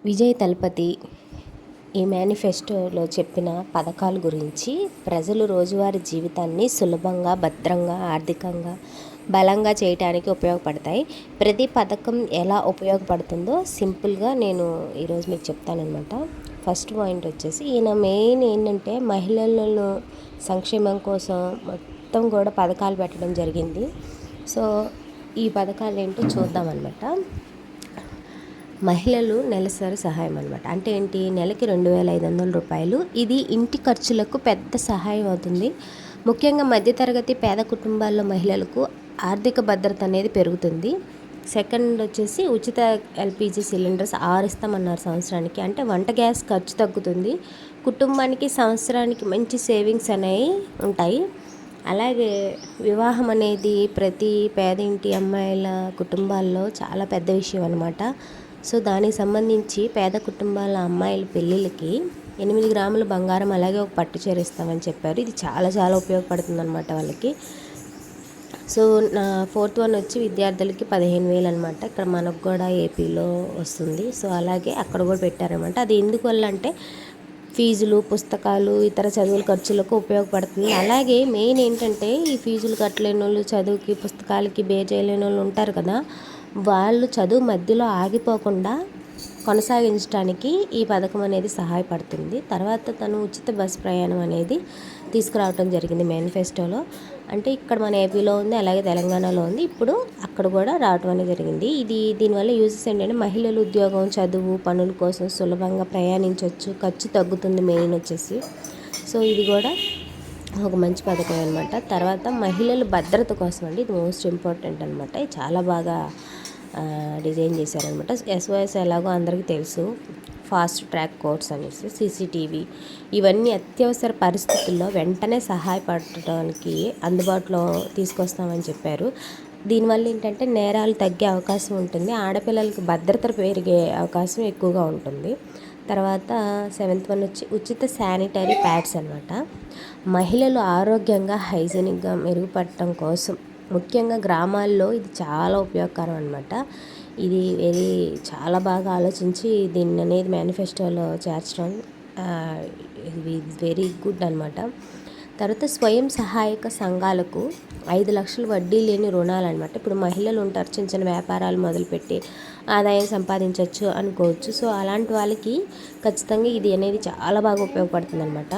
విజయ్ తలపతి ఈ మేనిఫెస్టోలో చెప్పిన పథకాల గురించి ప్రజలు రోజువారీ జీవితాన్ని సులభంగా, భద్రంగా, ఆర్థికంగా బలంగా చేయటానికి ఉపయోగపడతాయి. ప్రతి పథకం ఎలా ఉపయోగపడుతుందో సింపుల్గా నేను ఈరోజు మీకు చెప్తానన్నమాట. ఫస్ట్ పాయింట్ వచ్చేసి ఈయన మెయిన్ ఏంటంటే మహిళలను సంక్షేమం కోసం మొత్తం కూడా పథకాలు పెట్టడం జరిగింది. సో ఈ పథకాలు ఏంటో చూద్దామన్నమాట. మహిళలు నెలసరి సహాయం అనమాట. అంటే ఏంటి, నెలకి 2500 రూపాయలు. ఇది ఇంటి ఖర్చులకు పెద్ద సహాయం అవుతుంది. ముఖ్యంగా మధ్యతరగతి పేద కుటుంబాల్లో మహిళలకు ఆర్థిక భద్రత అనేది పెరుగుతుంది. సెకండ్ వచ్చేసి ఉచిత ఎల్పిజి సిలిండర్స్ 6 ఇస్తామన్నారు సంవత్సరానికి. అంటే వంట గ్యాస్ ఖర్చు తగ్గుతుంది. కుటుంబానికి సంవత్సరానికి మంచి సేవింగ్స్ అనేవి ఉంటాయి. అలాగే వివాహం అనేది ప్రతి పేదింటి అమ్మాయిల కుటుంబాల్లో చాలా పెద్ద విషయం అనమాట. సో దానికి సంబంధించి పేద కుటుంబాల అమ్మాయిల పెళ్ళిళ్ళకి 8 గ్రాముల బంగారం, అలాగే ఒక పట్టు చీర ఇస్తామని చెప్పారు. ఇది చాలా చాలా ఉపయోగపడుతుంది అనమాట వాళ్ళకి. సో నా ఫోర్త్ వన్ వచ్చి విద్యార్థులకి 15,000 అనమాట. ఇక్కడ మనకు కూడా ఏపీలో వస్తుంది. సో అలాగే అక్కడ కూడా పెట్టారనమాట. అది ఎందువల్ల అంటే ఫీజులు, పుస్తకాలు, ఇతర చదువుల ఖర్చులకు ఉపయోగపడుతుంది. అలాగే మెయిన్ ఏంటంటే ఈ ఫీజులు కట్టలేని వాళ్ళు, చదువుకి పుస్తకాలకి బే చేయలేని వాళ్ళు ఉంటారు కదా, వాళ్ళు చదువు మధ్యలో ఆగిపోకుండా కొనసాగించడానికి ఈ పథకం అనేది సహాయపడుతుంది. తర్వాత తను ఉచిత బస్సు ప్రయాణం అనేది తీసుకురావడం జరిగింది మేనిఫెస్టోలో. అంటే ఇక్కడ మన ఏపీలో ఉంది, అలాగే తెలంగాణలో ఉంది. ఇప్పుడు అక్కడ కూడా రావడం అనేది జరిగింది. దీనివల్ల యూజెస్ ఏంటంటే మహిళలు ఉద్యోగం, చదువు, పనుల కోసం సులభంగా ప్రయాణించవచ్చు, ఖర్చు తగ్గుతుంది మెయిన్ వచ్చేసి. సో ఇది కూడా ఒక మంచి పథకం అనమాట. తర్వాత మహిళల భద్రత కోసం అండి, ఇది మోస్ట్ ఇంపార్టెంట్ అనమాట. ఇది చాలా బాగా డిజైన్ చేశారనమాట. SOS ఎలాగో అందరికీ తెలుసు, ఫాస్ట్ ట్రాక్ కోర్ట్స్ అనేసి, CCTV ఇవన్నీ అత్యవసర పరిస్థితుల్లో వెంటనే సహాయపడటానికి అందుబాటులో తీసుకొస్తామని చెప్పారు. దీనివల్ల ఏంటంటే నేరాలు తగ్గే అవకాశం ఉంటుంది, ఆడపిల్లలకి భద్రత పెరిగే అవకాశం ఎక్కువగా ఉంటుంది. తర్వాత 7th వన్ వచ్చి ఉచిత శానిటరీ ప్యాడ్స్ అనమాట. మహిళలు ఆరోగ్యంగా, హైజీనిక్గా మెరుగుపడటం కోసం ముఖ్యంగా గ్రామాల్లో ఇది చాలా ఉపయోగకరం అనమాట. ఇది చాలా బాగా ఆలోచించి దీన్ని అనేది మేనిఫెస్టోలో చేర్చడం ఇది వెరీ గుడ్ అనమాట. తర్వాత స్వయం సహాయక సంఘాలకు 5 లక్షలు వడ్డీ లేని రుణాలు అనమాట. ఇప్పుడు మహిళలు ఉంటారు, చిన్న చిన్న వ్యాపారాలు మొదలుపెట్టి ఆదాయం సంపాదించవచ్చు అనుకోవచ్చు. సో అలాంటి వాళ్ళకి ఖచ్చితంగా ఇది అనేది చాలా బాగా ఉపయోగపడుతుంది అనమాట.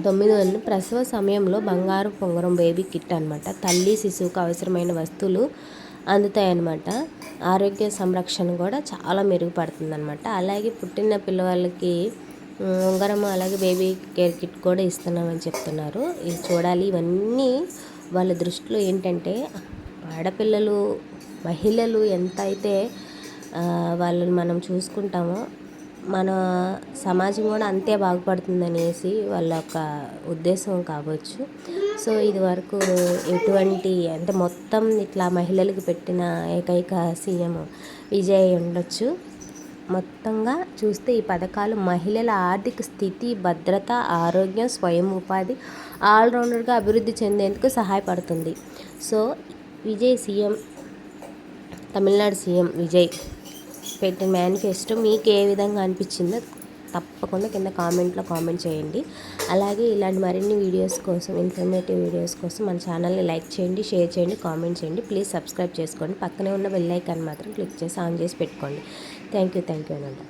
9 ప్రసవ సమయంలో బంగారు పొంగరం బేబీ కిట్ అనమాట. తల్లి శిశువుకు అవసరమైన వస్తువులు అందుతాయన్నమాట. ఆరోగ్య సంరక్షణ కూడా చాలా మెరుగుపడుతుంది అనమాట. అలాగే పుట్టిన పిల్లవాళ్ళకి ఉంగరం, అలాగే బేబీ కేర్ కిట్ కూడా ఇస్తున్నామని చెప్తున్నారు. ఇది చూడాలి. ఇవన్నీ వాళ్ళ దృష్టిలో ఏంటంటే ఆడపిల్లలు, మహిళలు ఎంత అయితే వాళ్ళని మనం చూసుకుంటామో మన సమాజం కూడా అంతే బాగుపడుతుందనేసి వాళ్ళ యొక్క ఉద్దేశం కావచ్చు. సో ఇది వరకు ఎటువంటి అంటే మొత్తం ఇట్లా మహిళలకు పెట్టిన ఏకైక సీఎం విజయ్ ఉండొచ్చు. మొత్తంగా చూస్తే ఈ పథకాలు మహిళల ఆర్థిక స్థితి, భద్రత, ఆరోగ్యం, స్వయం ఉపాధి ఆల్రౌండర్గా అభివృద్ధి చెందేందుకు సహాయపడుతుంది. So Vijay CM, Tamil Nadu CM Vijay పెట్టిన మేనిఫెస్టో మీకు ఏ విధంగా అనిపించిందో తప్పకుండా కింద కామెంట్లో కామెంట్ చేయండి. అలాగే ఇలాంటి మరిన్ని వీడియోస్ కోసం, ఇన్ఫర్మేటివ్ వీడియోస్ కోసం మన ఛానల్ని లైక్ చేయండి, షేర్ చేయండి, కామెంట్ చేయండి. ప్లీజ్ సబ్స్క్రైబ్ చేసుకోండి. పక్కనే ఉన్న బెల్ ఐకాన్ మాత్రం క్లిక్ చేసి ఆన్ చేసి పెట్టుకోండి. థ్యాంక్ యూ అనండి.